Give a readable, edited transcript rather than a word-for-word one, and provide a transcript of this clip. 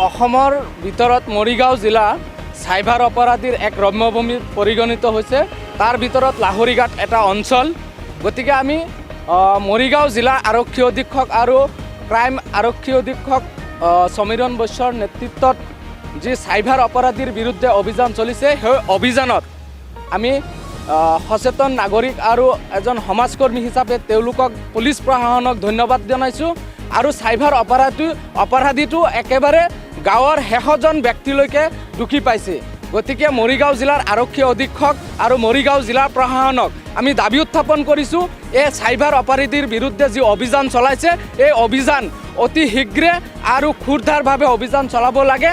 অসমৰ ভিতৰত মৰিগাঁও জিলা চাইবাৰ অপৰাধীৰ এক ৰম্যভূমি পৰিগণিত হৈছে। তাৰ ভিতৰত লাহৰীঘাট এটা অঞ্চল। গতিকে আমি মৰিগাঁও জিলা আৰক্ষী অধীক্ষক আৰু ক্ৰাইম আৰক্ষী অধীক্ষক সমীৰণ বৈশ্যৰ নেতৃত্বত যি চাইবাৰ অপৰাধীৰ বিৰুদ্ধে অভিযান চলিছে, সেই অভিযানত আমি সচেতন নাগৰিক আৰু এজন সমাজকৰ্মী হিচাপে তেওঁলোকক পুলিচ প্ৰশাসনক ধন্যবাদ জনাইছোঁ। আৰু চাইবাৰ অপৰাধীটো একেবাৰে গাঁৱৰ শেষজন ব্যক্তিলৈকে ঢুকি পাইছে। গতিকে মৰিগাঁও জিলাৰ আৰক্ষী অধীক্ষক আৰু মৰিগাঁও জিলাৰ প্ৰশাসনক আমি দাবী উত্থাপন কৰিছোঁ, এই চাইবাৰ অপৰাধীৰ বিৰুদ্ধে যি অভিযান চলাইছে, এই অভিযান অতি শীঘ্ৰে আৰু ক্ষুৰধাৰভাৱে অভিযান চলাব লাগে।